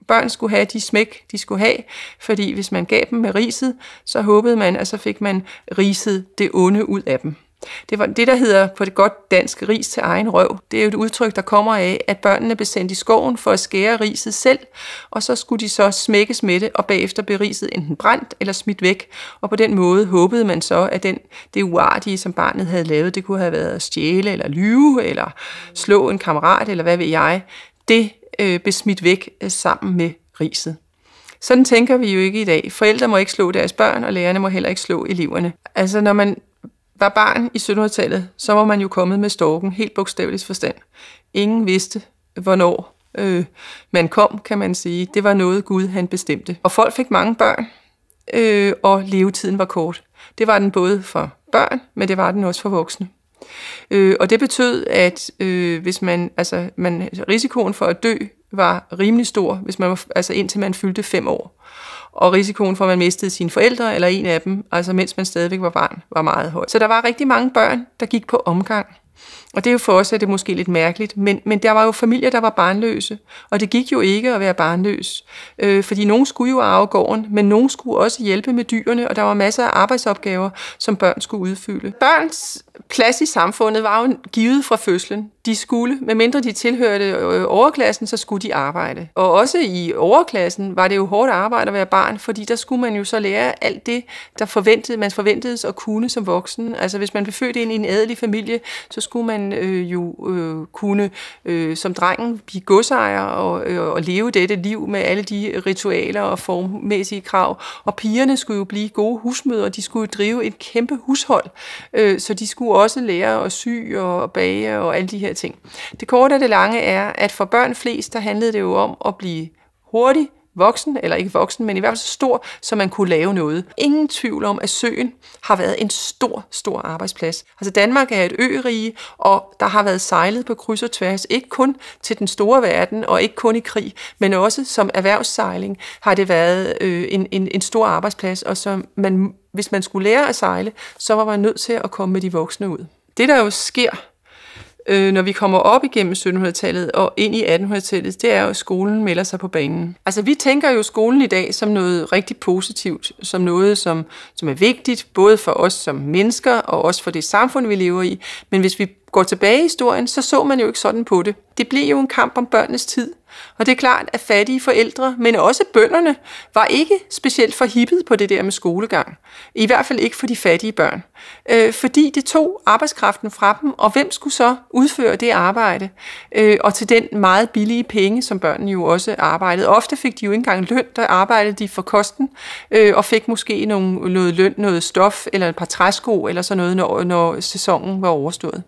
børn skulle have de smæk, de skulle have, fordi hvis man gav dem med riset, så håbede man, at så fik man riset det onde ud af dem. Det var det, der hedder på det godt dansk ris til egen røv. Det er jo et udtryk, der kommer af, at børnene blev sendt i skoven for at skære riset selv, og så skulle de så smækkes med det, og bagefter blev riset enten brændt eller smidt væk. Og på den måde håbede man så, at det uartige, som barnet havde lavet, det kunne have været at stjæle eller lyve, eller slå en kammerat, eller hvad ved jeg, det blev smidt væk sammen med riset. Sådan tænker vi jo ikke i dag. Forældre må ikke slå deres børn, og lærerne må heller ikke slå eleverne. Altså når man var barn i 1700-tallet, så var man jo kommet med storken, helt bogstaveligt forstand. Ingen vidste, hvornår man kom, kan man sige. Det var noget Gud, han bestemte. Og folk fik mange børn, og levetiden var kort. Det var den både for børn, men det var den også for voksne. Og det betød, at hvis risikoen for at dø var rimelig stor, hvis man indtil man fyldte 5 år. Og risikoen for, at man mistede sine forældre, eller en af dem, altså mens man stadigvæk var barn, var meget høj. Så der var rigtig mange børn, der gik på omgang. Og det er jo for os, at det er måske lidt mærkeligt, men der var jo familier, der var barnløse, og det gik jo ikke at være barnløs, fordi nogen skulle jo arve gården, men nogen skulle også hjælpe med dyrene, og der var masser af arbejdsopgaver, som børn skulle udfylde. Børns plads i samfundet var jo givet fra fødslen. De skulle, medmindre de tilhørte overklassen, så skulle de arbejde. Og også i overklassen var det jo hårdt arbejde at være barn, fordi der skulle man jo så lære alt det, man forventedes at kunne som voksen. Altså hvis man blev født ind i en adelig familie, så skulle man kunne som drengen blive godsejer og leve dette liv med alle de ritualer og formmæssige krav. Og pigerne skulle jo blive gode husmødre, de skulle drive et kæmpe hushold, så de skulle også lære at sy og bage og alle de her ting. Det korte og det lange er, at for børn flest, der handlede det jo om at blive hurtig voksen, eller ikke voksen, men i hvert fald så stor, så man kunne lave noget. Ingen tvivl om, at søen har været en stor arbejdsplads. Altså Danmark er et øerige, og der har været sejlet på kryds og tværs, ikke kun til den store verden, og ikke kun i krig, men også som erhvervssejling har det været en stor arbejdsplads, og hvis man skulle lære at sejle, så var man nødt til at komme med de voksne ud. Det der jo sker, når vi kommer op igennem 1700-tallet og ind i 1800-tallet, det er jo, at skolen melder sig på banen. Altså vi tænker jo skolen i dag som noget rigtig positivt, som noget, som er vigtigt, både for os som mennesker og også for det samfund, vi lever i. Men hvis vi går tilbage i historien, så man jo ikke sådan på det. Det blev jo en kamp om børnenes tid. Og det er klart, at fattige forældre, men også bønderne, var ikke specielt forhippet på det der med skolegang. I hvert fald ikke for de fattige børn. Fordi det tog arbejdskraften fra dem, og hvem skulle så udføre det arbejde? Og til den meget billige penge, som børnene jo også arbejdede. Ofte fik de jo ikke engang løn, der arbejdede de for kosten, og fik måske noget løn, noget stof, eller et par træsko, eller sådan noget, når sæsonen var overstået.